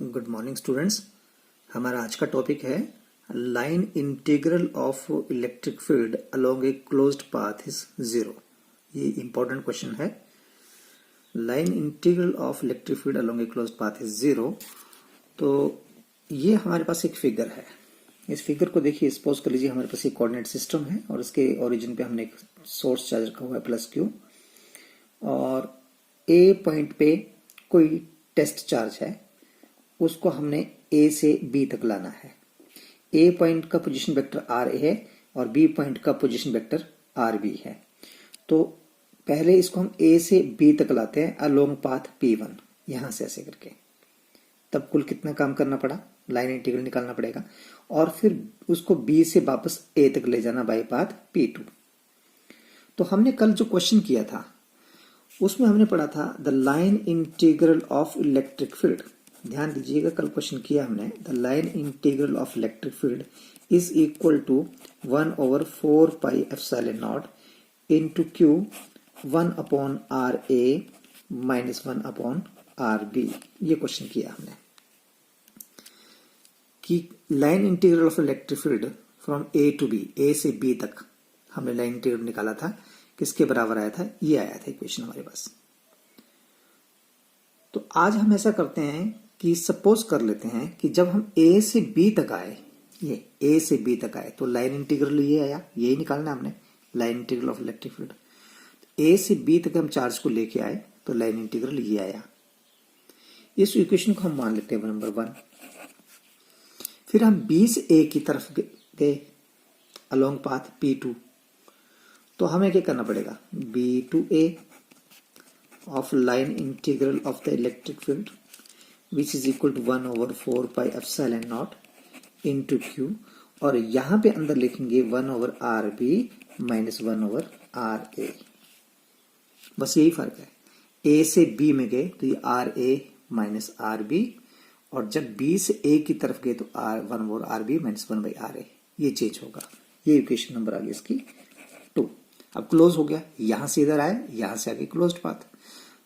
Good morning students. हमारा आज का टॉपिक है line integral of electric field along a closed path is zero. ये इंपॉर्टेंट क्वेश्चन है। Line integral of electric field along a closed path is zero. तो ये हमारे पास एक फिगर है। इस फिगर को देखिए, सपोज कर लीजिए हमारे पास एक कोऑर्डिनेट सिस्टम है और इसके ओरिजिन पे हमने एक सोर्स चार्ज रखा हुआ है प्लस क्यू, और ए पॉइंट पे कोई टेस्ट चार्ज है, उसको हमने ए से बी तक लाना है। ए पॉइंट का पोजीशन वेक्टर आर ए है और बी पॉइंट का पोजीशन वेक्टर आर बी है। तो पहले इसको हम ए से बी तक लाते हैं अलोंग पाथ P1, यहां से ऐसे करके। तब कुल कितना काम करना पड़ा, लाइन इंटीग्रल निकालना पड़ेगा, और फिर उसको बी से वापस ए तक ले जाना बाई पाथ P2। तो हमने कल जो क्वेश्चन किया था उसमें हमने पढ़ा था the line integral of electric field. ध्यान दीजिएगा, कल क्वेश्चन किया हमने, the line integral of electric field is equal to 1/4 pi epsilon naught into Q 1 upon R A minus 1 upon R B. ये क्वेश्चन किया हमने कि line integral of electric field from A to B, A से B तक हमने line integral निकाला था। किसके बराबर आया था? ये आया था इक्वेशन हमारे पास। तो आज हम ऐसा करते हैं कि सपोज कर लेते हैं कि जब हम ए से बी तक आए, ये ए से बी तक आए, तो लाइन इंटीग्रल ये आया, यही निकालना हमने, line integral of electric field. A से बी तक हम चार्ज को लेके आए तो लाइन इंटीग्रल ये आया। इस इक्वेशन को हम मान लेते हैं नंबर 1। फिर हम बी से ए की तरफ गए अलोंग पाथ P2, तो हमें क्या करना पड़ेगा, B to A of line integral of the electric field which is equal to 1/4 pi epsilon naught into Q, और यहां पे अंदर लिखेंगे 1/RB माइनस 1/RA। बस यही फर्क है, A से B में गए तो ये RA माइनस RB, और जब B से A की तरफ गए तो 1/RB माइनस 1/RA। ये चेंज होगा। ये इक्वेशन नंबर आ गई इसकी 2। अब क्लोज हो गया, यहां से इधर आए, यहां से आगे क्लोज्ड पाथ।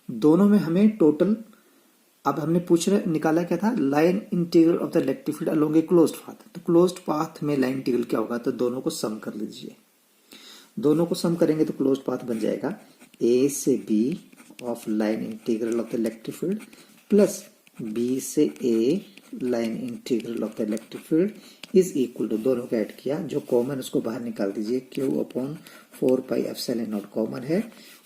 दोनों में हमें टोटल, अब हमने निकाला क्या था, line integral of the electric field along a closed path. तो क्लोज्ड पाथ में लाइन इंटीग्रल क्या होगा, तो दोनों को सम कर लीजिए। दोनों को सम करेंगे तो क्लोज्ड पाथ बन जाएगा ए से B of line integral of the electric field plus B से A line integral of the electric field is equal to, दोनों को ऐड किया, जो कॉमन उसको बाहर निकाल दीजिए, Q upon 4 pi epsilon not common है,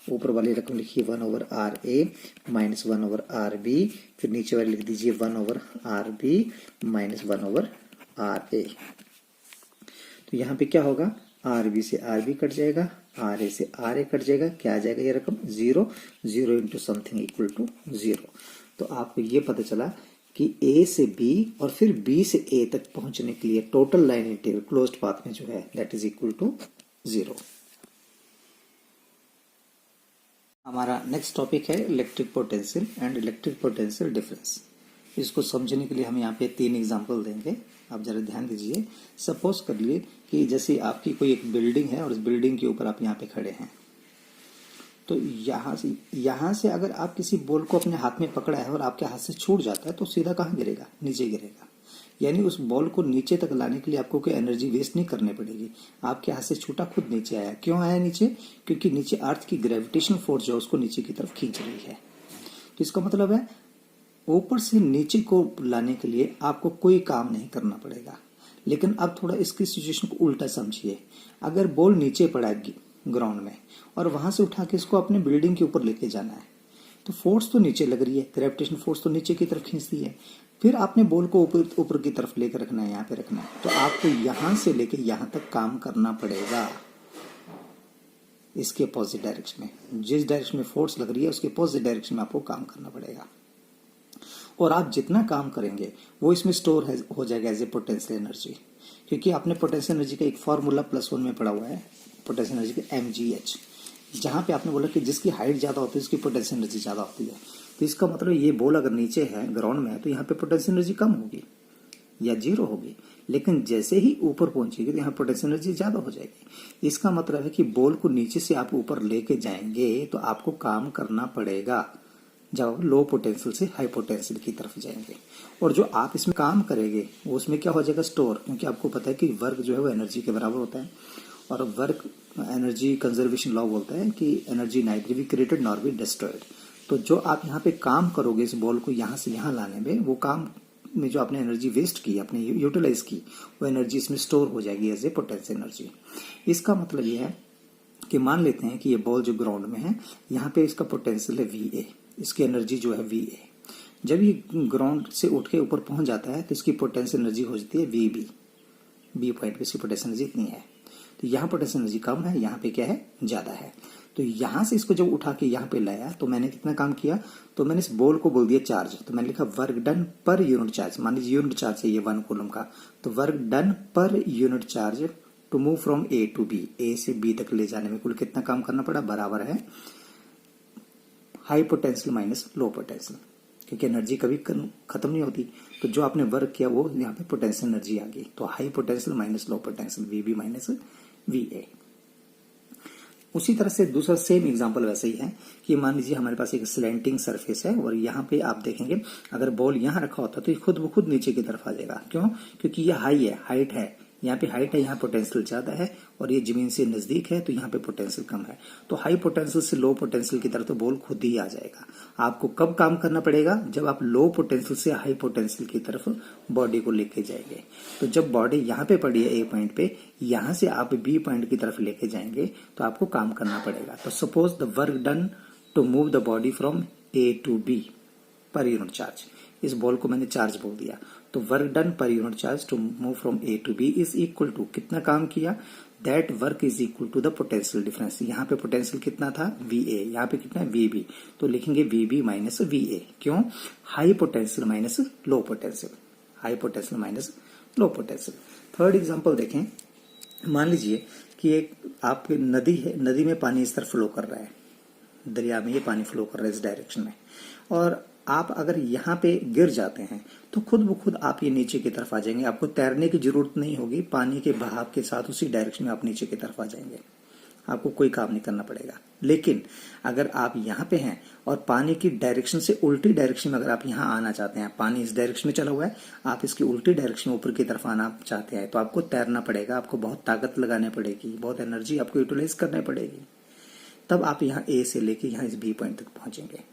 ऊपर वाली रकम लिखिए 1/RA माइनस 1/RB, फिर नीचे वाली लिख दीजिए 1/RB माइनस 1/RA। तो यहाँ पे क्या होगा, RB से RB कट जाएगा, RA से RA कट जाएगा, क्या आ जाएगा ये रकम, 0 इंटू समथिंग इक्वल टू 0। तो आपको ये पता चला कि A से B और फिर B से A तक पहुंचने के लिए total line integral closed path में जो है दैट इज इक्वल टू 0। हमारा नेक्स्ट टॉपिक है electric potential and electric potential difference. इसको समझने के लिए हम यहाँ पे 3 एग्जांपल देंगे। आप जरा ध्यान दीजिए। सपोज कर लिए कि जैसे आपकी कोई एक बिल्डिंग है और इस बिल्डिंग के ऊपर आप यहाँ पे खड़े हैं, तो यहाँ से अगर आप किसी बॉल को अपने हाथ में पकड़ा है और आपके हाथ से छूट जाता है तो सीधा कहाँ गिरेगा, नीचे गिरेगा। यानी उस बॉल को नीचे तक लाने के लिए आपको कोई एनर्जी वेस्ट नहीं करनी पड़ेगी। आपके हाथ से छूटा, खुद नीचे आया। क्यों आया नीचे? क्योंकि नीचे अर्थ की ग्रेविटेशन फोर्स जो है उसको नीचे की तरफ खींच रही है। तो इसका मतलब है ऊपर से नीचे को लाने के लिए आपको कोई काम नहीं करना पड़ेगा। लेकिन अब थोड़ा इसकी सिचुएशन को उल्टा समझिए। अगर बॉल नीचे पड़ा है ग्राउंड में और वहां से उठा के इसको अपने बिल्डिंग के ऊपर लेके जाना है, तो फोर्स तो नीचे लग रही है, ग्रेविटेशन फोर्स तो नीचे की तरफ खींचती है। फिर आपने बॉल को ऊपर की तरफ लेकर रखना है, यहाँ पे रखना है, तो आपको यहां से लेके यहां तक काम करना पड़ेगा, इसके अपोजिट डायरेक्शन में। जिस डायरेक्शन में फोर्स लग रही है उसके अपोजिट डायरेक्शन में आपको काम करना पड़ेगा। और आप जितना काम करेंगे वो इसमें स्टोर हो जाएगा एज ए पोटेंशियल एनर्जी। क्योंकि आपने पोटेंशियल एनर्जी का एक फॉर्मूला +1 में पढ़ा हुआ है, पोटेंशियल एनर्जी का mgh, जहां पे आपने बोला कि जिसकी हाइट ज्यादा होती है उसकी पोटेंशियल एनर्जी ज्यादा होती है। तो इसका मतलब ये बॉल अगर नीचे है ग्राउंड में है तो यहाँ पे पोटेंशियल एनर्जी कम होगी या 0 होगी, लेकिन जैसे ही ऊपर पहुंचेगी तो यहाँ पोटेंशियल एनर्जी ज्यादा हो जाएगी। इसका मतलब है कि बॉल को नीचे से आप ऊपर लेके जाएंगे तो आपको काम करना पड़ेगा। जब लो पोटेंशियल से हाई पोटेंशियल की तरफ जाएंगे। और जो आप इसमें काम करेंगे वो उसमें क्या हो जाएगा, स्टोर, क्योंकि आपको पता है कि वर्क जो है वो एनर्जी के बराबर होता है, और वर्क एनर्जी कंजर्वेशन लॉ बोलता है कि energy neither be created nor be destroyed. तो जो आप यहाँ पे काम करोगे इस बॉल को यहाँ से यहाँ लाने में, वो काम में जो आपने एनर्जी वेस्ट की, आपने यूटिलाइज की, वो एनर्जी इसमें स्टोर हो जाएगी एज ए पोटेंशियल एनर्जी। इसका मतलब ये है कि मान लेते हैं कि ये बॉल जो ग्राउंड में है, यहाँ पे इसका पोटेंशियल है VA, इसकी एनर्जी जो है VA। जब ये ग्राउंड से उठ के ऊपर पहुंच जाता है तो इसकी पोटेंशियल एनर्जी हो जाती है VB। बी पॉइंट पे इसकी पोटेंशियल एनर्जी इतनी है, तो यहाँ पोटेंशियल एनर्जी कम है, यहाँ पे क्या है, ज्यादा है। तो यहाँ से इसको जब उठा के यहाँ पे लाया तो मैंने कितना काम किया, तो मैंने इस बॉल को बोल दिया चार्ज, तो मैंने लिखा work done per unit charge. मान लीजिए यूनिट चार्ज है ये 1 कूलम का, तो work done per unit charge to move from A to B, A से B तक ले जाने में कुल कितना काम करना पड़ा, बराबर है high potential minus low potential, क्योंकि एनर्जी कभी खत्म नहीं होती। तो जो आपने वर्क किया वो यहाँ पे पोटेंशियल एनर्जी आ गई, तो high potential minus low potential, VB minus VA। उसी तरह से दूसरा सेम एग्जांपल वैसे ही है कि मान लीजिए हमारे पास एक स्लैंटिंग सरफेस है, और यहाँ पे आप देखेंगे अगर बॉल यहाँ रखा होता तो ये खुद ब खुद नीचे की तरफ आ जाएगा। क्यों? क्योंकि ये हाई है, हाइट है, यहाँ पे हाइट है, यहाँ पोटेंशियल ज्यादा है, और ये जमीन से नजदीक है तो यहाँ पे पोटेंशियल कम है। तो हाई पोटेंशियल से लो पोटेंशियल की तरफ तो बॉल खुद ही आ जाएगा। आपको कब काम करना पड़ेगा, जब आप लो पोटेंशियल से हाई पोटेंशियल की तरफ बॉडी को लेके जाएंगे। तो जब बॉडी यहाँ पे पड़ी है A पॉइंट पे, यहाँ से आप B पॉइंट की तरफ लेके जाएंगे तो आपको काम करना पड़ेगा। तो suppose the work done to move the body from A to B per unit charge, इस बॉल को मैंने चार्ज बोल दिया, तो work done per unit charge to move from A to B is equal to, कितना काम किया, that work is equal to the potential difference. यहाँ पे पोटेंशियल कितना था VA, यहाँ पे कितना है VB, तो लिखेंगे VB माइनस VA। क्यों? High potential minus low potential, high potential minus low potential. Third example देखें, मान लीजिए कि एक आपकी नदी है, नदी में पानी इस तरह फ्लो कर रहा है, दरिया में ये पानी फ्लो कर रहा है इस डायरेक्शन में, और आप अगर यहाँ पे गिर जाते हैं तो खुद ब खुद आप ये नीचे की तरफ आ जाएंगे। आपको तैरने की जरूरत नहीं होगी, पानी के बहाव के साथ उसी डायरेक्शन में आप नीचे की तरफ आ जाएंगे, आपको कोई काम नहीं करना पड़ेगा। लेकिन अगर आप यहाँ पे हैं और पानी की डायरेक्शन से उल्टी डायरेक्शन में अगर आप यहाँ आना चाहते हैं, पानी इस डायरेक्शन में चला हुआ है, आप इसकी उल्टी डायरेक्शन में ऊपर की तरफ आना चाहते हैं, तो आपको तैरना पड़ेगा, आपको बहुत ताकत लगानी पड़ेगी, बहुत एनर्जी आपको यूटिलाइज करनी पड़ेगी, तब आप यहाँ A से लेके यहाँ इस B पॉइंट तक पहुंचेंगे।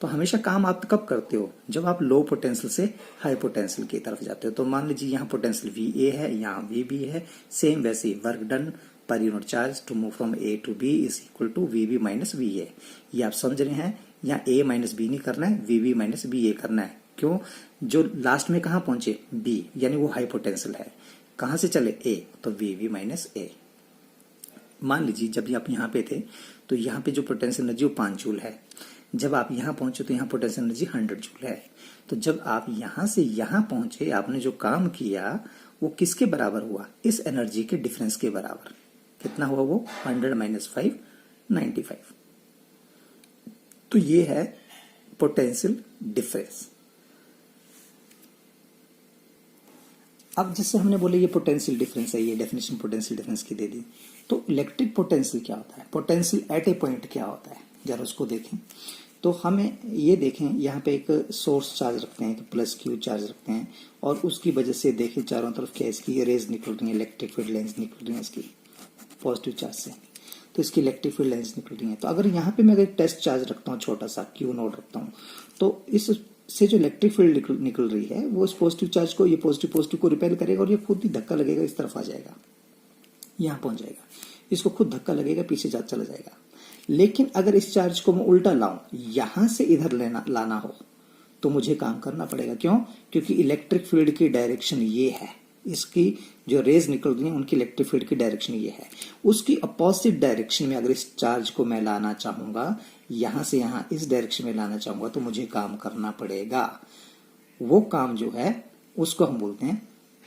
तो हमेशा काम आप कब करते हो, जब आप लो पोटेंशियल से हाई पोटेंशियल की तरफ जाते हो। तो मान लीजिए यहाँ पोटेंशियल VA है, यहाँ VB है, सेम वैसे work done per unit charge to move from A to B is equal to VB minus VA। ये आप समझ रहे हैं, यहाँ A माइनस B नहीं करना है, VB माइनस VA करना है। क्यों? जो लास्ट में कहाँ पहुंचे, B, यानी वो हाई पोटेंशियल है, कहाँ से चले A, तो VB माइनस A। मान लीजिए जब आप यहाँ पे थे तो यहाँ पे जो पोटेंशियल एनर्जी वो 5 जूल है, जब आप यहाँ पहुंचे तो यहाँ पोटेंशियल एनर्जी 100 जूल है। तो जब आप यहाँ से यहाँ पहुंचे, आपने जो काम किया वो किसके बराबर हुआ, इस एनर्जी के डिफरेंस के बराबर। कितना हुआ वो, 100 माइनस 5, 95। तो ये है पोटेंशियल डिफरेंस। अब जैसे हमने बोले ये पोटेंशियल डिफरेंस है, ये डेफिनेशन पोटेंशियल डिफरेंस की दे दी, तो इलेक्ट्रिक पोटेंशियल क्या होता है, पोटेंशियल एट ए पॉइंट क्या होता है, जरा उसको देखें। तो हमें ये देखें, यहाँ पे एक सोर्स चार्ज रखते हैं, तो प्लस Q चार्ज रखते हैं, और उसकी वजह से देखें चारों तरफ क्या इसकी रेज निकल रही है, इलेक्ट्रिक फील्ड लाइंस निकल रही है इसकी पॉजिटिव चार्ज से, तो इसकी इलेक्ट्रिक फील्ड लाइंस निकल रही है। तो अगर यहाँ पे मैं अगर टेस्ट चार्ज रखता हूँ, छोटा सा Q नोड रखता हूँ, तो इस से जो इलेक्ट्रिक फील्ड निकल रही है वो इस पॉजिटिव चार्ज को, ये पॉजिटिव को रिपेल करेगा, और ये खुद ही धक्का लगेगा, इस तरफ आ जाएगा, यहाँ पहुंच जाएगा, इसको खुद धक्का लगेगा, पीछे चला जाएगा। लेकिन अगर इस चार्ज को मैं उल्टा लाऊं, यहां से इधर लाना हो, तो मुझे काम करना पड़ेगा। क्यों? क्योंकि इलेक्ट्रिक फील्ड की डायरेक्शन ये है, इसकी जो रेज निकल रही है उनकी इलेक्ट्रिक फील्ड की डायरेक्शन ये है। उसकी अपोजिट डायरेक्शन में अगर इस चार्ज को मैं लाना चाहूंगा, यहां से यहां इस डायरेक्शन में लाना चाहूंगा, तो मुझे काम करना पड़ेगा। वो काम जो है उसको हम बोलते हैं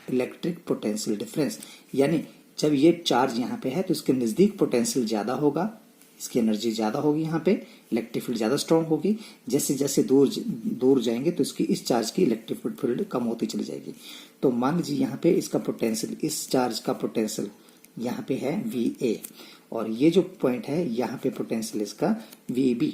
इलेक्ट्रिक पोटेंशियल डिफरेंस। यानी जब ये चार्ज यहाँ पे है तो इसके नजदीक पोटेंशियल ज्यादा होगा, इसकी एनर्जी ज्यादा होगी, यहाँ पे इलेक्ट्रिक फील्ड ज्यादा स्ट्रांग होगी। जैसे जैसे दूर जाएंगे तो इसकी इस चार्ज की इलेक्ट्रिक फील्ड कम होती चली जाएगी। तो मान लीजिए यहाँ पे इसका पोटेंशियल, इस चार्ज का पोटेंशियल यहाँ पे है VA, और ये जो पॉइंट है यहाँ पे पोटेंशियल इसका VB।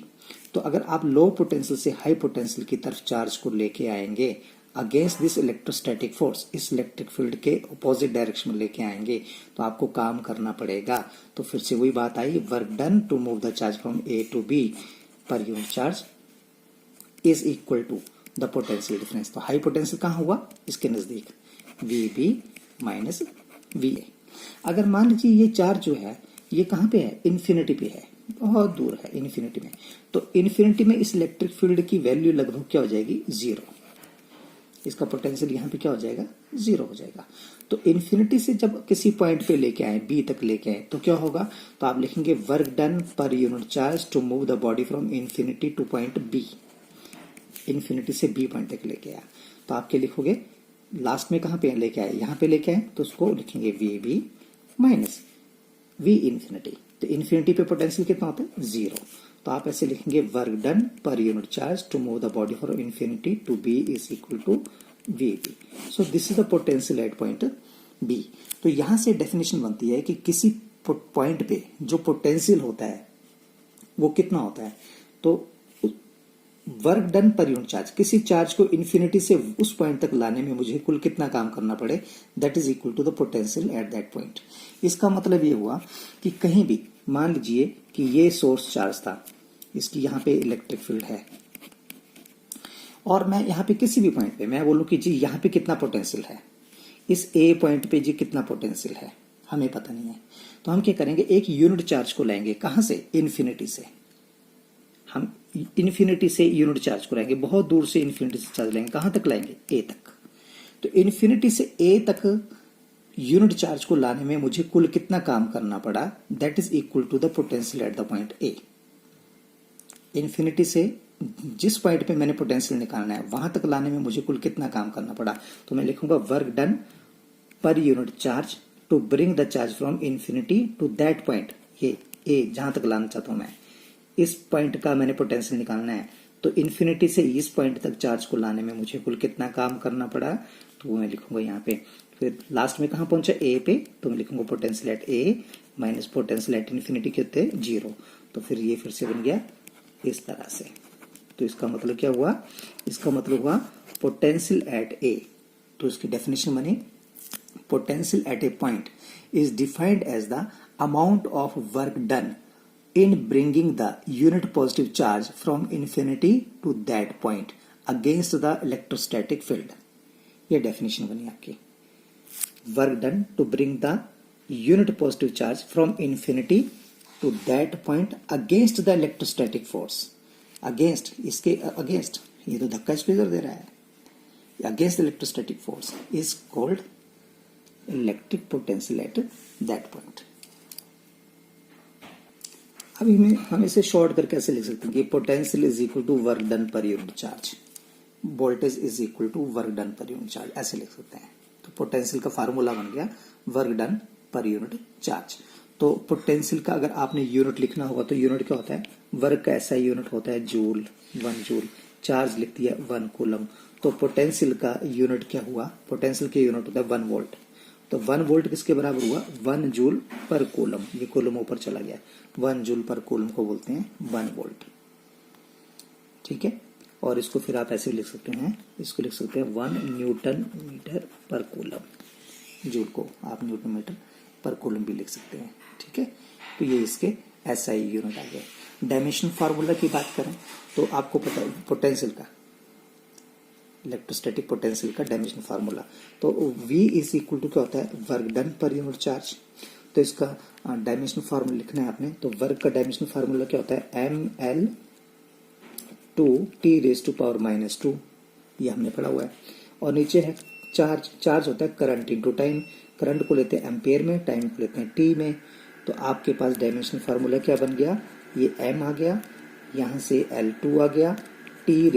तो अगर आप लो पोटेंशियल से हाई पोटेंशियल की तरफ चार्ज को लेके आएंगे अगेंस्ट दिस इलेक्ट्रोस्टैटिक फोर्स, इस इलेक्ट्रिक फील्ड के अपोजिट डायरेक्शन में लेके आएंगे, तो आपको काम करना पड़ेगा। तो फिर से वही बात आई, work done to move the charge from A to B per unit charge is equal to the potential difference. तो हाई पोटेंशियल कहाँ हुआ, इसके नजदीक, VB माइनस VA। अगर मान लीजिए ये चार्ज जो है ये कहाँ पे है, इन्फिनिटी पे है, बहुत दूर है इन्फिनिटी में, तो इन्फिनिटी में इस इलेक्ट्रिक फील्ड की वैल्यू लगभग क्या हो जाएगी, 0। इसका पोटेंशियल यहाँ पे क्या हो जाएगा, 0 हो जाएगा। तो इन्फिनिटी से जब किसी पॉइंट पे लेके आए, B तक लेके आए, तो क्या होगा, तो आप लिखेंगे work done per unit charge to move the body from infinity to point B। Infinity से B पॉइंट तक लेके आया, तो आपके लिखोगे लास्ट में कहाँ पे लेके आए, यहाँ पे लेके आए, तो उसको लिखेंगे VB माइनस V इन्फिनिटी। तो इन्फिनिटी पे पोटेंशियल कितना होता है, 0। तो आप ऐसे लिखेंगे work done per unit charge to move the body from infinity to B is equal to VB। So this is the potential at point B। तो यहां से डेफिनेशन बनती है कि किसी पॉइंट पे जो पोटेंशियल होता है वो कितना होता है, तो work done per unit charge, किसी चार्ज को इन्फिनिटी से उस पॉइंट तक लाने में मुझे कुल कितना काम करना पड़े, that is equal to the potential at that point. इसका मतलब ये हुआ कि कहीं भी मान लीजिए कि ये सोर्स चार्ज था, इसकी यहाँ पे इलेक्ट्रिक फील्ड है, और मैं यहाँ पे किसी भी पॉइंट पे मैं बोलूं कि जी यहाँ पे कितना पोटेंशियल है, इस A पॉइंट पे जी कितना पोटेंशियल है हमें पता नहीं है, तो हम क्या करेंगे, एक यूनिट चार्ज को लाएंगे, कहां से, इन्फिनिटी से। हम इन्फिनिटी से यूनिट चार्ज को लाएंगे, बहुत दूर से इन्फिनिटी से चार्ज लाएंगे, कहां तक लाएंगे, A तक। तो इन्फिनिटी से A तक यूनिट चार्ज को लाने में मुझे कुल कितना काम करना पड़ा, that is equal to the potential at the point A। Infinity से जिस पॉइंट पे मैंने पोटेंशियल निकालना है वहां तक लाने में मुझे कुल कितना काम करना पड़ा, तो मैं लिखूंगा work done per unit charge to bring the charge from infinity to that point, ये A जहां तक लाना चाहता हूं मैं, इस पॉइंट का मैंने पोटेंशियल निकालना है, तो इन्फिनिटी से इस पॉइंट तक चार्ज को लाने में मुझे कुल कितना काम करना पड़ा, तो वो मैं लिखूंगा यहाँ पे। फिर लास्ट में कहां पहुंचा, A पे, तो मैं लिखूंगा potential at A minus potential at infinity कितने, 0। तो फिर ये फिर से बन गया इस तरह से। तो इसका मतलब क्या हुआ, इसका मतलब हुआ पोटेंशियल एट A, तो इसकी डेफिनेशन बनी, potential at A point is defined as the amount of work done in bringing the unit positive charge from infinity to that point against the electrostatic field। ये definition बनी आपकी, work done to bring the unit positive charge from infinity to that point against the electrostatic force. Against, इसके against, ये तो धक्का इसको इधर दे रहा है, against electrostatic force is called electric potential at that point. अभी हम इसे शॉर्ट करके ऐसे लिख सकते हैं कि potential is equal to work done per unit charge, voltage is equal to work done per unit charge, ऐसे लिख सकते हैं। तो पोटेंशियल का फार्मूला बन गया work done per unit charge. तो पोटेंशियल का अगर आपने यूनिट लिखना होगा तो यूनिट क्या होता है, वर्क का ऐसा यूनिट होता है जूल, 1 जूल, चार्ज लिख दिया 1 कूलम। तो पोटेंशियल का यूनिट क्या हुआ, पोटेंशियल के यूनिट होता है 1 वोल्ट। तो 1 वोल्ट किसके बराबर हुआ, 1 जूल पर कूलम, ये कूलम ऊपर चला गया, 1 जूल पर कूलम को बोलते हैं 1 वोल्ट, ठीक है। और इसको फिर आप ऐसे लिख सकते हैं, इसको लिख सकते हैं 1 न्यूटन मीटर पर कूलम, जूल को आप न्यूटन मीटर पर कूलम भी लिख सकते हैं, ठीक है। तो ये इसके SI यूनिट आ गए। डायमेंशन फार्मूला की बात करें तो आपको पता है पोटेंशियल का, इलेक्ट्रोस्टैटिक पोटेंशियल का डायमेंशन फार्मूला, तो V इज इक्वल टू क्या होता है, work done per unit charge. तो इसका डायमेंशन फार्मूला लिखना है आपने, तो वर्क का डायमेंशन फार्मूला क्या होता है, ml 2t⁻², ये हमने पढ़ा हुआ है। और नीचे है चार्ज, चार्ज होता है करंट इंटू टाइम, करंट को लेते हैं एम्पेयर में, टाइम को लेते हैं टी में। तो आपके पास डायमेंशन फार्मूला क्या बन गया, ये m आ गया, यहाँ से L2 आ गया, t⁻,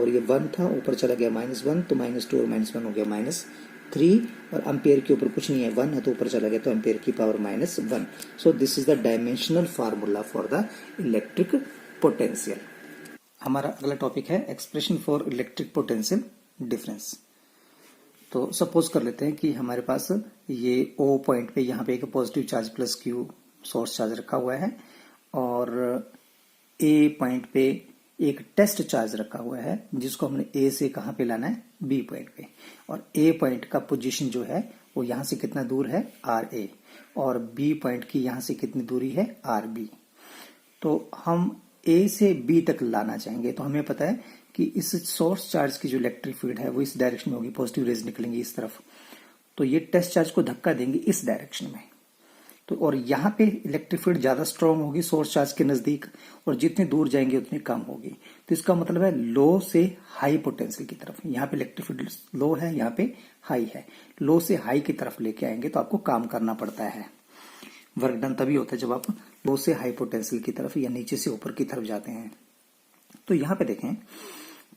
ये 1 था, ऊपर चला गया -1, तो -2 और -1 हो गया -3, और एम्पेयर के ऊपर कुछ नहीं है, 1 है तो ऊपर चला गया, तो एम्पेयर की power -1। So this is the dimensional formula for the electric potential. हमारा अगला टॉपिक है expression for electric potential difference. तो सपोज कर लेते हैं कि हमारे पास ये O पॉइंट पे यहाँ पे एक positive charge plus Q source charge रखा हुआ है और ए पॉइंट पे एक टेस्ट चार्ज रखा हुआ है जिसको हमने ए से कहां पे लाना है, बी पॉइंट पे। और ए पॉइंट का पोजीशन जो है वो यहां से कितना दूर है, आर ए, और बी पॉइंट की यहां से कितनी दूरी है, आर बी। तो हम ए से बी तक लाना चाहेंगे तो हमें पता है कि इस सोर्स चार्ज की जो इलेक्ट्रिक फील्ड है वो इस डायरेक्शन में होगी, पॉजिटिव रेज निकलेंगी इस तरफ, तो ये टेस्ट चार्ज को धक्का देंगे इस डायरेक्शन में। तो और यहाँ पे इलेक्ट्रिक फील्ड ज्यादा स्ट्रांग होगी सोर्स चार्ज के नजदीक, और जितने दूर जाएंगे उतनी कम होगी। तो इसका मतलब है लो से हाई पोटेंशियल की तरफ। यहाँ पे इलेक्ट्रिक फील्ड लो है, यहाँ पे हाई है, लो से हाई की तरफ लेके आएंगे तो आपको काम करना पड़ता है। वर्क डन तभी होता है जब आप लो से हाई पोटेंशियल की तरफ या नीचे से ऊपर की तरफ जाते हैं। तो यहाँ पे देखें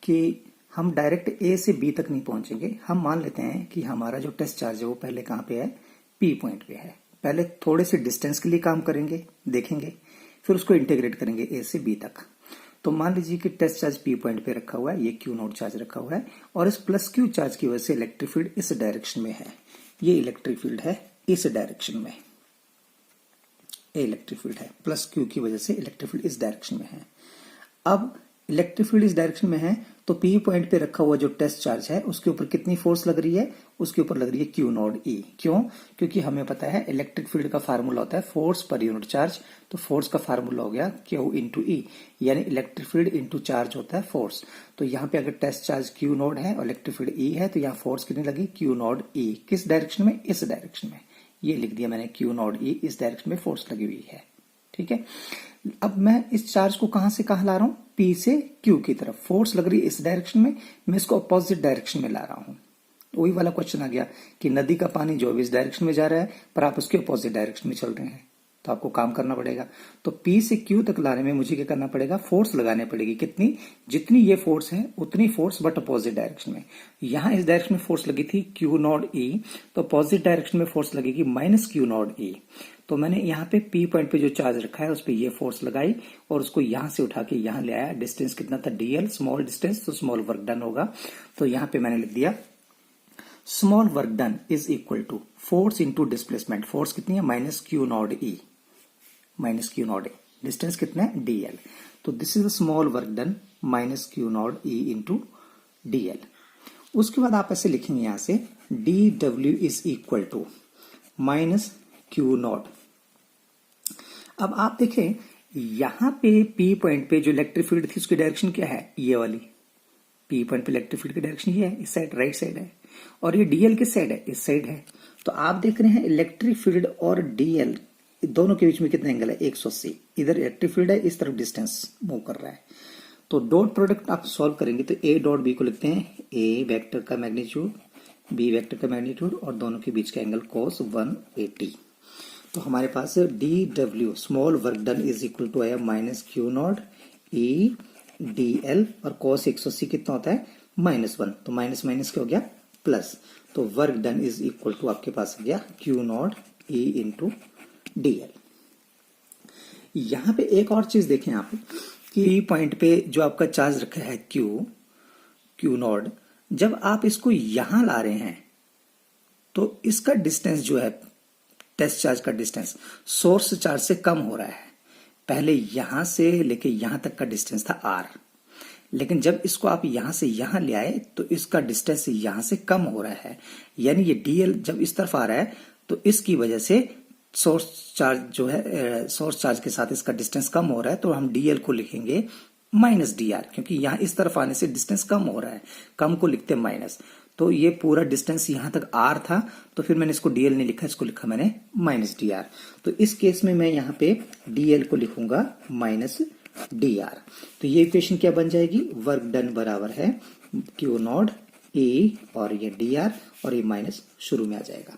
कि हम डायरेक्ट ए से बी तक नहीं पहुंचेंगे। हम मान लेते हैं कि हमारा जो टेस्ट चार्ज है वो पहले कहाँ पे है, पी पॉइंट पे है। पहले थोड़े से डिस्टेंस के लिए काम करेंगे, देखेंगे, फिर उसको इंटीग्रेट करेंगे ए से बी तक। तो मान लीजिए कि टेस्ट चार्ज पी पॉइंट पे रखा हुआ है, ये क्यू नोड चार्ज रखा हुआ है, और इस प्लस क्यू चार्ज की वजह से इलेक्ट्रिक फील्ड इस डायरेक्शन में है। ये इलेक्ट्रिक फील्ड है इस डायरेक्शन में, इलेक्ट्रिक फील्ड है प्लस क्यू की वजह से इलेक्ट्रिक फील्ड इस डायरेक्शन में है। अब इलेक्ट्रिक फील्ड इस डायरेक्शन में है तो पी पॉइंट पे रखा हुआ जो टेस्ट चार्ज है उसके ऊपर कितनी फोर्स लग रही है, उसके ऊपर लग रही है क्यू नॉट ई। क्यों? क्योंकि हमें पता है इलेक्ट्रिक फील्ड का फार्मूला होता है फोर्स पर यूनिट चार्ज। तो फोर्स का फार्मूला हो गया क्यू इंटू ई, यानी इलेक्ट्रिक फील्ड इंटू चार्ज होता है फोर्स। तो यहाँ पे अगर टेस्ट चार्ज क्यू नॉट है और इलेक्ट्रिक फील्ड ई है तो यहाँ फोर्स कितनी लगी, क्यू नॉट ई। किस डायरेक्शन में, इस डायरेक्शन में। ये लिख दिया मैंने, क्यू नॉट ई, इस डायरेक्शन में फोर्स लगी हुई है। ठीक है, अब मैं इस चार्ज को कहां से कहां ला रहा हूं, पी से क्यू की तरफ। फोर्स लग रही है इस डायरेक्शन में, मैं इसको अपोजिट डायरेक्शन में ला रहा हूं। तो वही वाला क्वेश्चन आ गया कि नदी का पानी जो इस डायरेक्शन में जा रहा है पर आप उसके अपोजिट डायरेक्शन में चल रहे हैं, तो आपको काम करना पड़ेगा। तो पी से क्यू तक लाने में मुझे क्या करना पड़ेगा, फोर्स लगाने पड़ेगी। कितनी, जितनी ये फोर्स है उतनी फोर्स बट अपोजिट डायरेक्शन में। यहां इस डायरेक्शन में फोर्स लगी थी क्यू नॉट ई, तो अपोजिट डायरेक्शन में फोर्स लगेगी माइनस क्यू नॉट ई। तो मैंने यहाँ पे पी पॉइंट पे जो चार्ज रखा है उस पर ये फोर्स लगाई और उसको यहां से उठा के यहां ले आया। डिस्टेंस कितना था, डीएल, स्मॉल डिस्टेंस, तो स्मॉल वर्क डन होगा। तो यहाँ पे मैंने लिख दिया small work done is equal to force into displacement. Force कितनी है, minus Q naught E, minus Q naught A. Distance कितना है, डीएल। तो this is the small work done minus Q naught E into DL. उसके बाद आप ऐसे लिखेंगे यहां से D W is equal to minus Q not. अब आप देखें यहां पे पी पॉइंट पे जो इलेक्ट्रिक फील्ड थी उसकी डायरेक्शन क्या है, ये वाली। पी पॉइंट पे इलेक्ट्रिक फील्ड की डायरेक्शन ये है, इस साइड, राइट साइड है, और ये डीएल किस साइड है, इस साइड है। तो आप देख रहे हैं इलेक्ट्रिक फील्ड और डीएल दोनों के बीच में कितना एंगल है, 180। इधर इलेक्ट्रिक फील्ड है, इस तरफ डिस्टेंस मूव कर रहा है। तो डॉट प्रोडक्ट आप सॉल्व करेंगे तो ए डॉट बी को लिखते हैं ए वेक्टर का मैग्नीट्यूड, बी वेक्टर का मैग्नीट्यूड, और दोनों के बीच का एंगल cos 180। तो हमारे पास D W small work done is equal to आया minus Q naught E D L, और cos 180 कितना होता है, -1। तो माइनस माइनस क्या हो गया, प्लस। तो work done is equal to आपके पास आ गया q naught E into D L. यहां पे एक और चीज देखें आप कि पॉइंट पे जो आपका चार्ज रखा है क्यू नॉट, जब आप इसको यहां ला रहे हैं तो इसका डिस्टेंस जो है, टेस्ट चार्ज का डिस्टेंस सोर्स चार्ज से कम हो रहा है। पहले यहां से लेके यहां तक का डिस्टेंस था आर, लेकिन जब इसको आप यहां से यहां ले आए तो इसका डिस्टेंस यहां से कम हो रहा है। यानी ये डीएल जब इस तरफ आ रहा है तो इसकी वजह से सोर्स चार्ज जो है, सोर्स चार्ज के साथ इसका डिस्टेंस कम हो रहा है। तो हम डीएल को लिखेंगे माइनस डी आर, क्योंकि यहां इस तरफ आने से डिस्टेंस कम हो रहा है, कम को लिखते हैं माइनस। तो ये पूरा डिस्टेंस यहां तक आर था, तो फिर मैंने इसको डीएल नहीं लिखा, इसको लिखा मैंने माइनस डी आर। तो इस केस में मैं यहाँ पे डीएल को लिखूंगा माइनस डी आर। तो ये इक्वेशन क्या बन जाएगी, वर्क डन बराबर है क्यू नॉट ए और ये डी आर, और ये माइनस शुरू में आ जाएगा।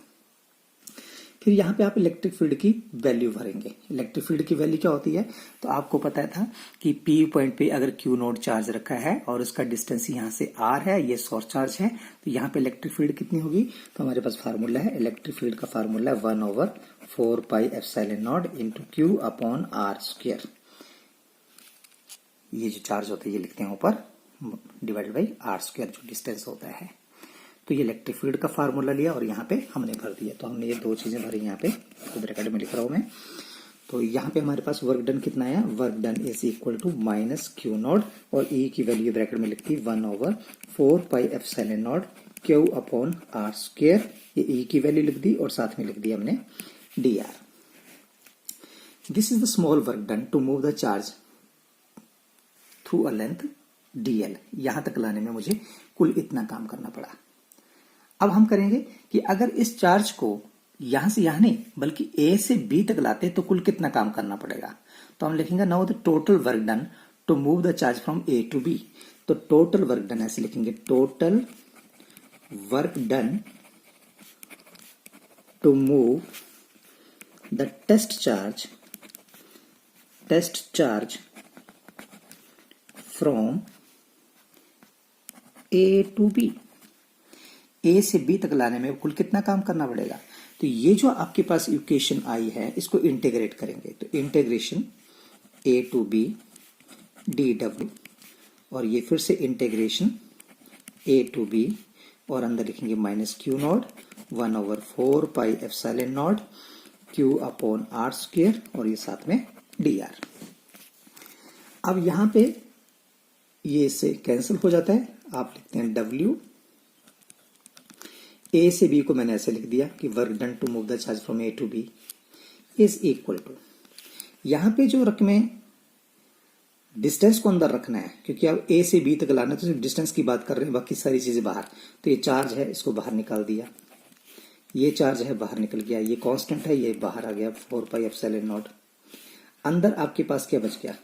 फिर यहाँ पे आप इलेक्ट्रिक फील्ड की वैल्यू भरेंगे। इलेक्ट्रिक फील्ड की वैल्यू क्या होती है, तो आपको पता था कि पी पॉइंट पे अगर क्यू नोड चार्ज रखा है और उसका डिस्टेंस यहाँ से आर है, ये सोर्स चार्ज है, तो यहाँ पे इलेक्ट्रिक फील्ड कितनी होगी, तो हमारे पास फार्मूला है, इलेक्ट्रिक फील्ड का फार्मूला है 1/4 pi epsilon naught into q upon R square. ये जो चार्ज होता है ये लिखते हैं ऊपर, डिवाइडेड बाई आर स्क्वायर जो डिस्टेंस होता है। तो ये इलेक्ट्रिक फील्ड का फार्मूला लिया और यहाँ पे हमने भर दिया। तो हमने ये दो चीजें भरी यहाँ पे, ब्रैकेट में लिख रहा हूं मैं। तो यहाँ पे हमारे पास वर्क डन कितना आया, work done is equal to minus Q naught और ई की वैल्यू ब्रैकेट में लिखती 1/4 pi epsilon naught q upon R square, ये ई की वैल्यू लिख दी और साथ में लिख दी हमने D R. This is the small work done to move the charge through a length dl। यहां तक लाने में मुझे कुल इतना काम करना पड़ा। अब हम करेंगे कि अगर इस चार्ज को यहां से यहां नहीं बल्कि a से b तक लाते तो कुल कितना काम करना पड़ेगा। तो हम लिखेंगे now the total work done to move the charge from a to b। तो टोटल वर्क डन ऐसे लिखेंगे, total work done to move the test charge from A to B. A से बी तक लाने में कुल कितना काम करना पड़ेगा। तो ये जो आपके पास इक्वेशन आई है इसको इंटीग्रेट करेंगे, तो integration A to B D W और ये फिर से इंटीग्रेशन ए टू बी और अंदर लिखेंगे minus Q naught 1/4 pi epsilon naught q upon R square और ये साथ में डी आर। अब यहां पे ये से कैंसिल हो जाता है, आप लिखते हैं W। ए से बी को मैंने ऐसे लिख दिया कि work done to move the charge from A to B is equal to, यहां पे जो रकमें डिस्टेंस को अंदर रखना है क्योंकि अब ए से बी तक लाना है तो सिर्फ डिस्टेंस की बात कर रहे हैं, बाकी सारी चीजें बाहर। तो ये चार्ज है इसको बाहर निकाल दिया, ये चार्ज है बाहर निकल गया, ये कांस्टेंट है ये बाहर आ गया 4 पाई एप्सिलॉन नॉट। अंदर आपके पास क्या बच गया,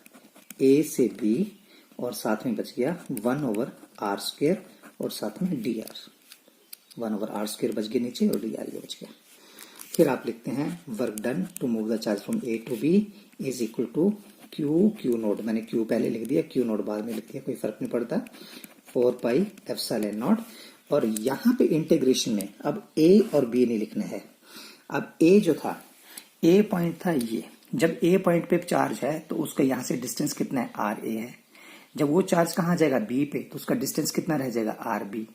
ए से बी और साथ में बच गया 1/r स्क्वायर और साथ में डी आर, 1/r स्क्वायर बच गया नीचे और डी आर ये बच गया। फिर आप लिखते हैं work done to move the charge from A to B is equal to q naught, मैंने क्यू पहले लिख दिया, क्यू नोट बाद में लिख दिया, कोई फर्क नहीं पड़ता, 4 पाई एप्सिलॉन नॉट। और यहां पे इंटीग्रेशन में अब ए और बी नहीं लिखना है। अब ए जो था, ए पॉइंट था ये, जब ए पॉइंट पे चार्ज है तो उसका यहां से डिस्टेंस कितना है, आर ए है। जब वो चार्ज कहां जाएगा, बी पे, तो उसका डिस्टेंस कितना रह जाएगा, आर बी।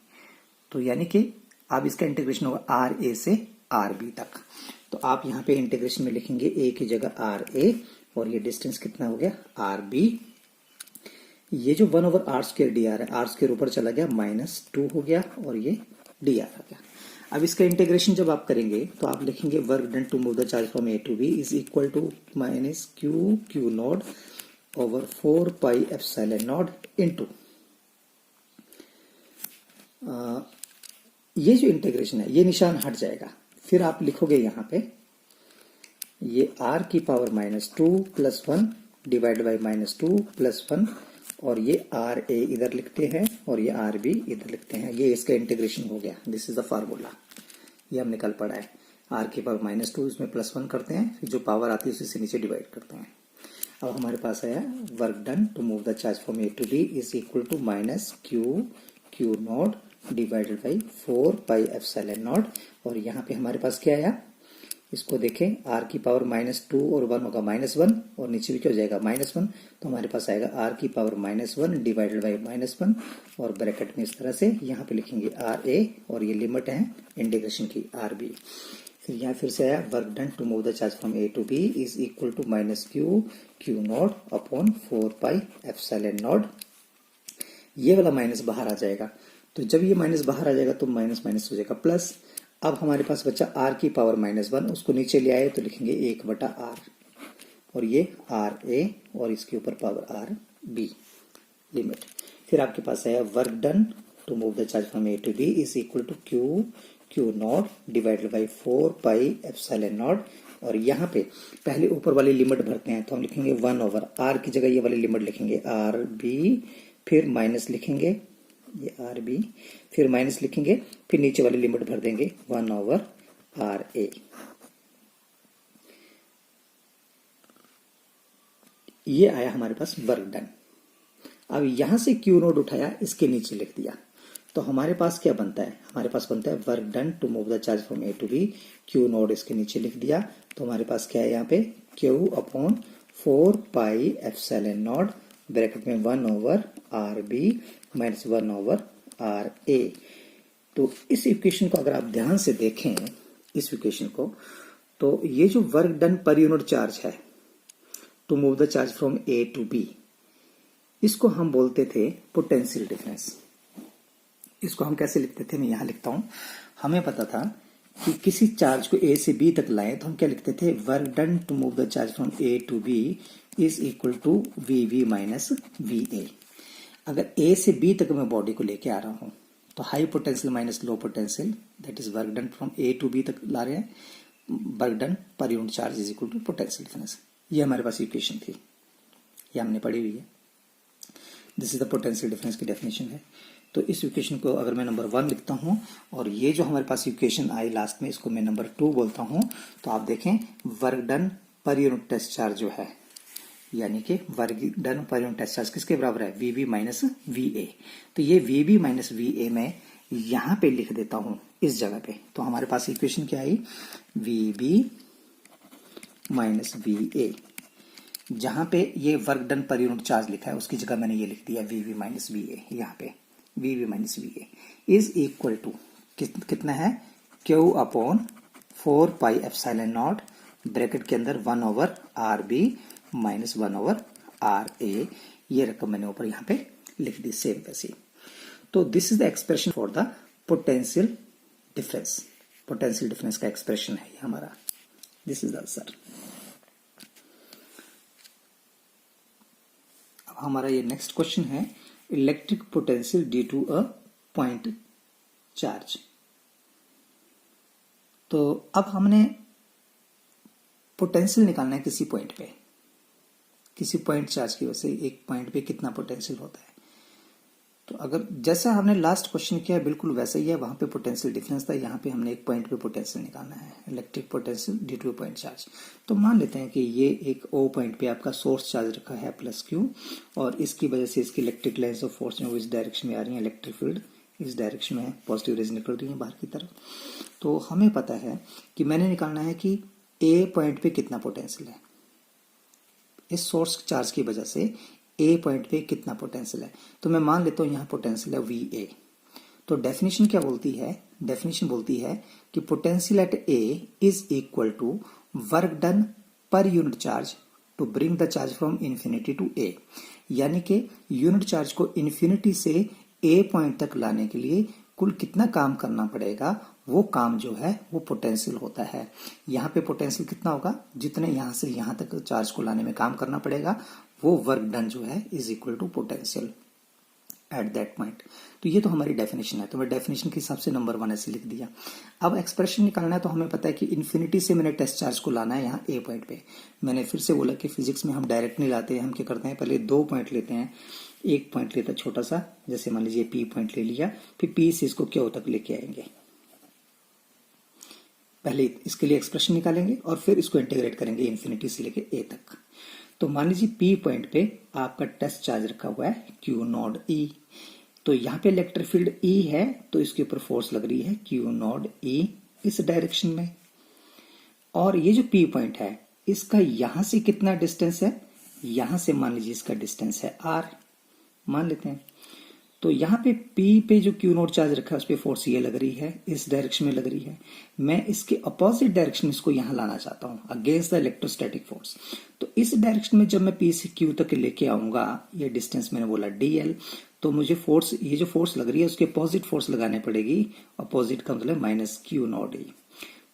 तो यानी कि अब इसका इंटीग्रेशन होगा आर ए से आर बी तक। तो आप यहां पे इंटीग्रेशन में लिखेंगे ए की जगह आर ए और ये डिस्टेंस कितना हो गया, आर बी। ये जो 1/r स्क्वायर डी आर है, आर स्क्वायर ऊपर चला गया, -2 हो गया और ये डी आर आ गया। अब इसका इंटीग्रेशन जब आप करेंगे तो आप लिखेंगे work done to move the charge from A to B is equal to minus Q naught over 4 pi epsilon naught into, ये जो इंटीग्रेशन है ये निशान हट जाएगा। फिर आप लिखोगे यहां पे ये r की पावर -2 + 1 डिवाइड बाई -2 + 1 और ये आर ए इधर लिखते हैं और ये आर बी इधर लिखते हैं। ये इसका इंटीग्रेशन हो गया, दिस इज द फार्मूला, ये हमने कल पढ़ा है। r की पावर -2 इसमें +1 करते हैं, फिर जो पावर आती है उसी से नीचे डिवाइड करते हैं। अब हमारे पास आया work done to move the charge from A to B is equal to minus Q naught divided by 4 pi epsilon naught. और यहाँ पे हमारे पास क्या आया, इसको देखें, r की पावर -2 और 1 होगा -1 और नीचे भी क्या हो जाएगा -1। तो हमारे पास आएगा r की पावर -1 डिवाइडेड बाई -1 और ब्रैकेट में इस तरह से यहाँ पे लिखेंगे आर ए और ये लिमिट है इंटीग्रेशन की आर बी। फिर यहाँ फिर से आया work done to move the charge from A to B is equal to minus Q naught upon 4 pi epsilon naught. ये वाला माइनस बाहर आ जाएगा, तो जब ये माइनस बाहर आ जाएगा तो माइनस माइनस हो जाएगा प्लस। अब हमारे पास बचा r की पावर -1, उसको नीचे ले आए तो लिखेंगे 1/r और ये आर ए और इसके ऊपर पावर आर बी लिमिट। फिर आपके पास आया work done to move the charge from A to B is equal to q naught divided by 4 pi epsilon naught. और यहाँ पे पहले ऊपर वाली लिमिट भरते हैं, तो हम लिखेंगे 1/r की जगह ये वाली लिमिट लिखेंगे आर बी, फिर माइनस लिखेंगे ये आर बी, फिर माइनस लिखेंगे, फिर नीचे वाली लिमिट भर देंगे 1/r ए। ये आया हमारे पास वर्क डन। अब यहां से क्यू नोड उठाया, इसके नीचे लिख दिया, तो हमारे पास क्या बनता है, हमारे पास बनता है work done to move the charge from A to B, q naught इसके नीचे लिख दिया। तो हमारे पास क्या है यहाँ पे, Q upon 4 pi epsilon naught bracket में 1/r बी माइनस 1/r ए। तो इस इक्वेशन को अगर आप ध्यान से देखें, इस इक्वेशन को, तो ये जो work done per unit charge है to move the charge from A to B, इसको हम बोलते थे पोटेंशियल डिफरेंस। इसको हम कैसे लिखते थे, मैं यहां लिखता हूं। हमें पता था कि किसी चार्ज को ए से बी तक लाएं तो हम क्या लिखते थे, work done to move the charge from A to B is equal to V V minus V A. अगर ए से बी तक मैं बॉडी को लेके आ रहा हूं तो high potential minus low potential, that is work done from A to B तक ला रहे हैं, work done per unit charge is equal to potential difference. ये हमारे पास इक्वेशन थी, ये हमने पढ़ी हुई है। This is the potential difference की डेफिनेशन है। तो इस इक्वेशन को अगर मैं नंबर 1 लिखता हूं और ये जो हमारे पास इक्वेशन आई लास्ट में, इसको मैं नंबर 2 बोलता हूं, तो आप देखें work done per unit test charge जो है, यानी कि work done per unit test charge किसके बराबर है, V B minus V A. तो ये V B minus V A मैं यहां पे लिख देता हूं इस जगह पे। तो हमारे पास इक्वेशन क्या आई, V B minus V A. जहां पे ये work done per unit charge लिखा है उसकी जगह मैंने ये लिख दिया V V minus V A. यहाँ पे V V minus V A is equal to कितना है, Q upon 4 pi epsilon naught bracket के अंदर 1 over R B minus 1 over R A. ये रकम मैंने ऊपर यहाँ पे लिख दी सेम वैसी। तो this is the expression for the potential difference. Potential difference का एक्सप्रेशन है ये हमारा। This is the answer. अब हमारा ये नेक्स्ट क्वेश्चन है, electric potential due to a point charge. तो अब हमने पोटेंशियल निकालना है किसी पॉइंट पे, किसी पॉइंट चार्ज की वजह से एक पॉइंट पे कितना पोटेंशियल होता है। तो अगर जैसा हमने लास्ट क्वेश्चन किया बिल्कुल वैसा ही है, वहां पे पोटेंशियल डिफरेंस था, यहाँ पे हमने एक पॉइंट पे पोटेंशियल निकालना है, electric potential due two point charge. तो मान लेते हैं कि ये एक ओ पॉइंट पे आपका सोर्स चार्ज रखा है प्लस क्यू, और इसकी वजह से इसकी इलेक्ट्रिक लाइन्स ऑफ फोर्स जो इस डायरेक्शन में आ रही है, इलेक्ट्रिक फील्ड इस डायरेक्शन में है, पॉजिटिव रेज निकल रही है बाहर की तरफ। तो हमें पता है कि मैंने निकालना है कि ए पॉइंट पे कितना पोटेंशियल है, इस सोर्स चार्ज की वजह से ए पॉइंट पे कितना पोटेंशियल है। तो मैं मान लेता हूं यहां पोटेंशियल है वी ए। तो डेफिनेशन क्या बोलती है, डेफिनेशन बोलती है कि potential at A is equal to work done per unit charge to bring the charge from infinity to A. यानी कि यूनिट चार्ज को इन्फिनिटी से ए पॉइंट तक लाने के लिए कुल कितना काम करना पड़ेगा, वो काम जो है वो पोटेंशियल होता है। यहाँ पे पोटेंशियल कितना होगा, जितने यहां से यहां तक चार्ज को लाने में काम करना पड़ेगा वो वर्क डन जो है is equal to potential at that point. तो ये तो हमारी डेफिनेशन है, तो मैं डेफिनेशन के हिसाब से नंबर 1 ऐसे लिख दिया। अब एक्सप्रेशन निकालना है, तो हमें पता है कि इन्फिनिटी से मैंने टेस्ट चार्ज को लाना है यहाँ ए पॉइंट पे। मैंने फिर से बोला कि फिजिक्स में हम डायरेक्ट नहीं लाते हैं, हम क्या करते हैं, पहले 2 पॉइंट लेते हैं। एक पॉइंट लेता है छोटा सा, जैसे मान लीजिए पी पॉइंट ले लिया, फिर पी से इसको क्यू तक लेके आएंगे। पहले इसके लिए एक्सप्रेशन निकालेंगे और फिर इसको इंटीग्रेट करेंगे इन्फिनिटी से लेके ए तक। तो मान लीजिए पी पॉइंट पे आपका टेस्ट चार्ज रखा हुआ है क्यू नॉट ई। तो यहाँ पे इलेक्ट्रिक फील्ड ई है, तो इसके ऊपर फोर्स लग रही है क्यू नॉट ई इस डायरेक्शन में। और ये जो पी पॉइंट है इसका यहां से कितना डिस्टेंस है, यहां से मान लीजिए इसका डिस्टेंस है आर, मान लेते हैं। तो यहाँ पे P पे जो Q नोट चार्ज रखा है उस पर फोर्स ये लग रही है, इस डायरेक्शन में लग रही है। मैं इसके अपोजिट डायरेक्शन में इसको यहाँ लाना चाहता हूँ, अगेंस्ट द इलेक्ट्रोस्टैटिक फोर्स। तो इस डायरेक्शन में जब मैं P से Q तक लेके आऊंगा, ये डिस्टेंस मैंने बोला dl, तो मुझे फोर्स, ये जो फोर्स लग रही है उसके अपोजिट फोर्स लगाने पड़ेगी। अपोजिट का मतलब minus Q naught E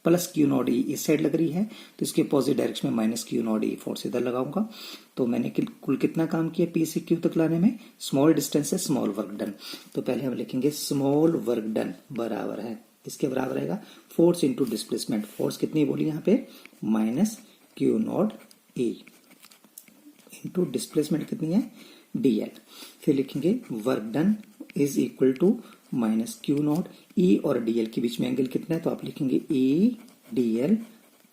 plus Q naught E इस साइड लग रही है, तो इसके अपोजिट डायरेक्शन में minus Q naught E force इधर लगाऊंगा। तो मैंने कुल कितना काम किया P से Q तक लाने में, स्मॉल डिस्टेंस है स्मॉल वर्क डन। तो पहले हम लिखेंगे स्मॉल वर्क डन बराबर है, इसके बराबर रहेगा फोर्स इंटू डिस्प्लेसमेंट। फोर्स कितनी बोली यहाँ पे, minus Q naught E into displacement कितनी है dl। फिर लिखेंगे work done is equal to minus Q naught E और डीएल के बीच में एंगल कितना है, तो आप लिखेंगे ई डीएल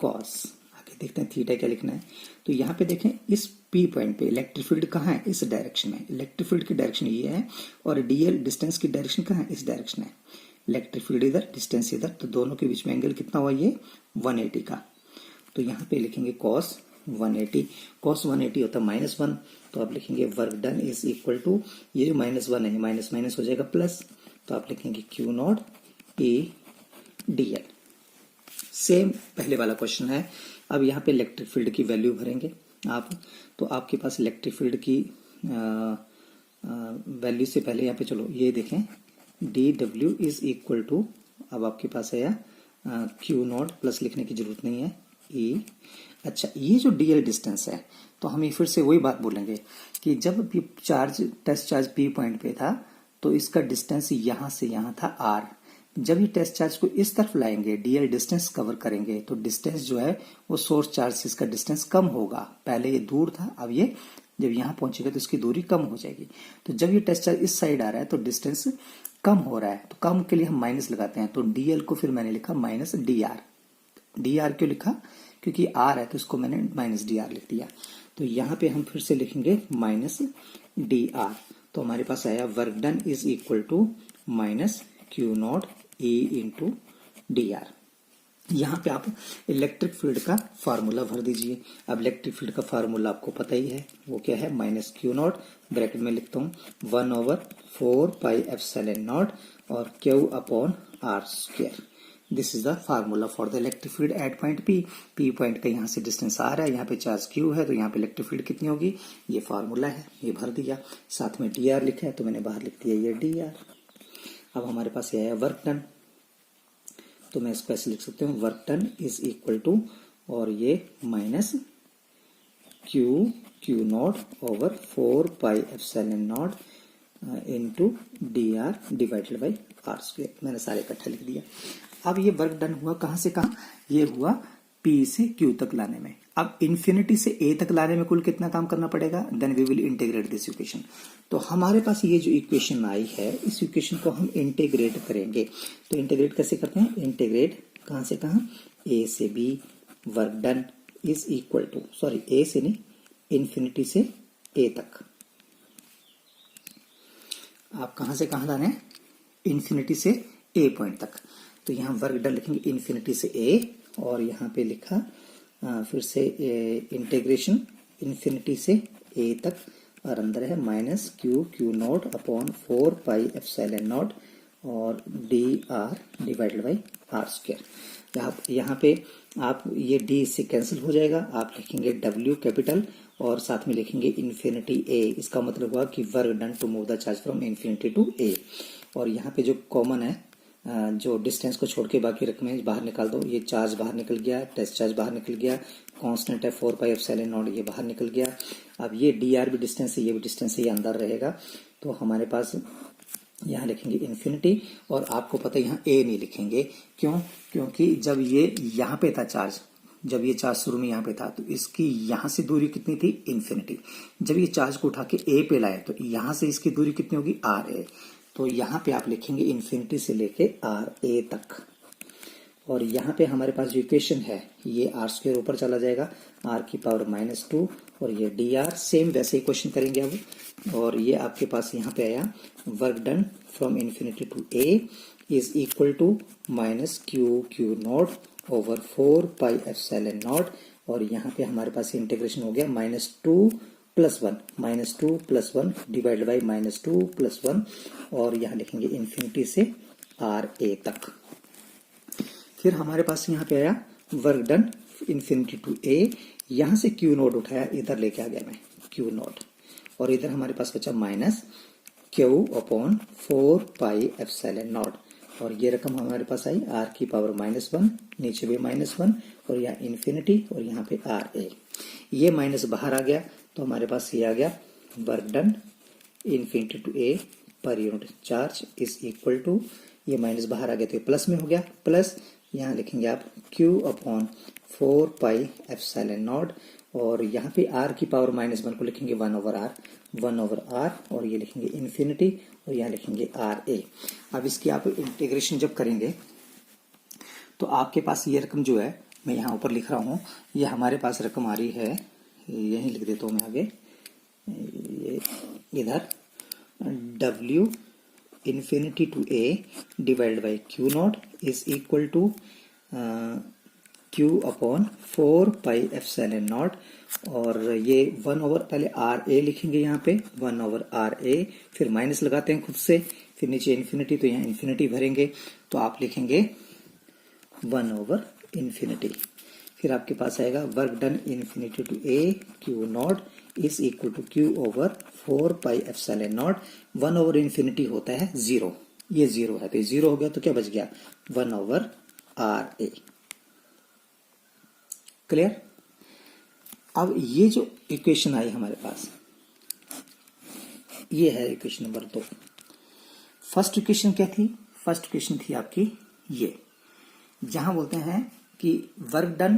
कॉस। आगे देखते हैं थीटा क्या लिखना है। तो यहाँ पे देखें इस पी पॉइंट पे इलेक्ट्रिक फील्ड कहाँ है, इस डायरेक्शन में। इलेक्ट्रिक फील्ड की डायरेक्शन ये है और डीएल डिस्टेंस की डायरेक्शन कहाँ है, इस डायरेक्शन है। इलेक्ट्रिक फील्ड इधर, डिस्टेंस इधर, तो दोनों के बीच में एंगल कितना हुआ, ये 180 का। तो यहाँ पे लिखेंगे कॉस 180। कॉस 180 होता है -1, तो आप लिखेंगे work done is equal to, ये जो -1 है माइनस माइनस हो जाएगा प्लस, तो आप लिखेंगे क्यू नॉट ए डीएल। सेम पहले वाला क्वेश्चन है। अब यहाँ पे इलेक्ट्रिक फील्ड की वैल्यू भरेंगे। आप, तो आपके पास इलेक्ट्रिक फील्ड की वैल्यू से पहले यहाँ पे चलो ये देखें, D W is equal to, अब आपके पास है क्यू नॉट, प्लस लिखने की जरूरत नहीं है, ई। अच्छा, ये जो डीएल डिस्टेंस है, तो हम ये फिर से वही बात बोलेंगे कि जब भी charge, test charge P point पे था तो इसका डिस्टेंस यहां से यहां था आर। जब ये टेस्ट चार्ज को इस तरफ लाएंगे, डीएल डिस्टेंस कवर करेंगे, तो डिस्टेंस जो है वो सोर्स चार्ज से इसका डिस्टेंस कम होगा। पहले ये दूर था, अब ये जब यहाँ पहुंचेगा तो इसकी दूरी कम हो जाएगी। तो जब ये टेस्ट चार्ज इस साइड आ रहा है तो डिस्टेंस कम हो रहा है, तो कम के लिए हम माइनस लगाते हैं। तो डीएल को फिर मैंने लिखा minus D R. D R क्यों लिखा? क्योंकि आर है तो इसको मैंने माइनस डी आर लिख दिया। तो यहाँ पे हम फिर से लिखेंगे माइनस डी आर। तो हमारे पास आया work done is equal to minus Q naught E into D R. यहाँ पे आप इलेक्ट्रिक फील्ड का फार्मूला भर दीजिए। अब इलेक्ट्रिक फील्ड का फार्मूला आपको पता ही है, वो क्या है, माइनस क्यू नॉट, ब्रैकेट में लिखता हूँ 1/4 पाई एप्सिलॉन नॉट और q upon R square. This is the formula for the electric field at point P. P point का यहाँ से डिस्टेंस आ रहा है, यहाँ पे चार्ज क्यू है, तो यहाँ पे इलेक्ट्रिक फील्ड कितनी होगी, ये फार्मूला है, ये भर दिया। साथ में डी आर लिखा है तो मैंने बाहर लिख दिया ये डी आर। अब हमारे पास ये आया वर्क डन, तो मैं इसको ऐसे लिख सकती हूँ, work done is equal to, और ये minus Q naught over 4 pi epsilon naught into D R divided by R square. मैंने सारे इकट्ठा लिख दिया। अब ये वर्क डन हुआ कहां से कहां, ये हुआ P से Q तक लाने में। अब इन्फिनिटी से A तक लाने में कुल कितना काम करना पड़ेगा, then we will integrate this equation. तो हमारे पास ये जो इक्वेशन आई है, इस इक्वेशन को हम इंटीग्रेट करेंगे। तो इंटीग्रेट कैसे करते हैं, इंटीग्रेट कहां से कहां, A से B, work done is equal to, sorry A से नहीं, इन्फिनिटी से A तक। आप कहां से कहां लाने हैं, इन्फिनिटी से A पॉइंट तक। तो यहाँ वर्क डन लिखेंगे इन्फिनिटी से A, और यहाँ पे लिखा फिर से इंटीग्रेशन इन्फिनिटी से A तक, और अंदर है minus Q naught upon 4 pi epsilon naught और D R divided by R square. यहाँ पे आप ये डी इससे कैंसिल हो जाएगा, आप लिखेंगे W कैपिटल और साथ में लिखेंगे इन्फिनिटी A। इसका मतलब हुआ कि work done to move the charge from infinity to A। और यहाँ पे जो कॉमन है, जो डिस्टेंस को छोड़ के बाकी रकमें बाहर निकाल दो। ये चार्ज बाहर निकल गया, टेस्ट चार्ज बाहर निकल गया, कांस्टेंट है 4 पाई एप्सिलॉन नॉट, ये बाहर निकल गया। अब ये डी आर भी डिस्टेंस है, ये भी डिस्टेंस है, ये अंदर रहेगा। तो हमारे पास यहाँ लिखेंगे इन्फिनिटी, और आपको पता है यहाँ ए नहीं लिखेंगे, क्यों, क्योंकि जब ये यहाँ पे था चार्ज, जब ये चार्ज शुरू में यहाँ पे था तो इसकी यहाँ से दूरी कितनी थी, इन्फिनिटी। जब ये चार्ज को उठा के ए पे लाए तो यहाँ से इसकी दूरी कितनी होगी, आर ए। तो यहाँ पे आप लिखेंगे इन्फिनिटी से लेके आर ए तक। और यहाँ पे हमारे पास जो इक्वेशन है, ये आर स्क्वायर ऊपर चला जाएगा, आर की पावर -2, और ये डी आर सेम वैसे इक्वेशन करेंगे अब। और ये आपके पास यहाँ पे आया work done from infinity to A is equal to minus Q naught over 4 pi epsilon naught, और यहाँ पे हमारे पास इंटीग्रेशन हो गया -2 + 1 डिवाइड बाई -2 + 1, और यहाँ लिखेंगे इन्फिनिटी से आर ए तक। फिर हमारे पास यहाँ पे आया वर्क डन इन्फिनिटी टू ए, यहाँ से क्यू नॉट उठाया, इधर लेके आ गया मैं क्यू नॉट, और इधर हमारे पास बचा minus Q upon 4 pi epsilon naught, और ये रकम हमारे पास आई आर की पावर -1, नीचे भी -1, और यहाँ इन्फिनिटी, और यहाँ पे आर ए। ये माइनस बाहर आ गया तो हमारे पास ये आ गया work done infinity to A per unit charge is equal to, ये माइनस बाहर आ गया तो ये प्लस में हो गया, प्लस यहाँ लिखेंगे आप Q upon 4 pi epsilon naught, और यहाँ पे R की पावर -1 को लिखेंगे 1/R, और ये लिखेंगे इन्फिनिटी, और यहाँ लिखेंगे RA। अब इसकी आप इंटीग्रेशन जब करेंगे तो आपके पास ये रकम जो है, मैं यहाँ ऊपर लिख रहा हूँ, ये हमारे पास रकम आ रही है, यहीं लिख देता हूँ मैं आगे, ये इधर W infinity to A divide by q naught is equal to Q upon 4 pi epsilon naught, और ये 1/, पहले RA लिखेंगे यहाँ पे 1/RA, फिर माइनस लगाते हैं खुद से, फिर नीचे इन्फिनिटी, तो यहाँ इन्फिनिटी भरेंगे, तो आप लिखेंगे 1/इन्फिनिटी। फिर आपके पास आएगा work done infinity to A q naught is equal to q over 4 pi epsilon naught. 1 over infinity होता है 0, ये 0 है तो ये 0 हो गया तो क्या बच गया 1 ओवर आर ए। क्लियर। अब ये जो इक्वेशन आई हमारे पास, ये है इक्वेशन नंबर 2। फर्स्ट इक्वेशन क्या थी? फर्स्ट इक्वेशन थी आपकी ये, जहां बोलते हैं कि work done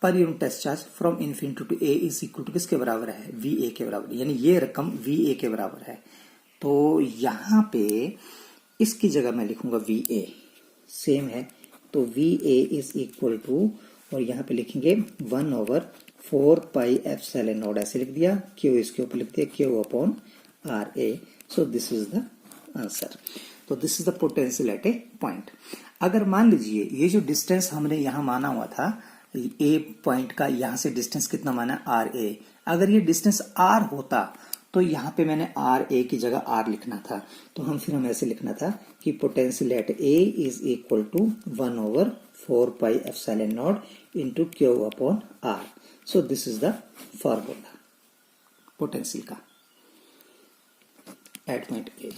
per unit test charge from infinity to A is equal to किसके बराबर है? वी ए के बराबर, यानी ये रकम वी ए के बराबर है। तो यहां पे इसकी जगह मैं लिखूंगा वी ए, सेम है तो V A is equal to, और यहां पे लिखेंगे 1 ओवर 4 पाई एप्सिलॉन नॉट, ऐसे लिख दिया। क्यू इसके ऊपर लिख दिया Q upon R A. So this is the answer. तो this is the potential at A point. अगर मान लीजिए ये जो डिस्टेंस हमने यहां माना हुआ था ए पॉइंट का, यहां से डिस्टेंस कितना माना आर ए, अगर ये डिस्टेंस आर होता तो यहां पे मैंने आर ए की जगह आर लिखना था। तो हम ऐसे लिखना था कि potential at A is equal to 1 over 4 pi epsilon naught into q upon R. So this is the formula potential का एट पॉइंट ए।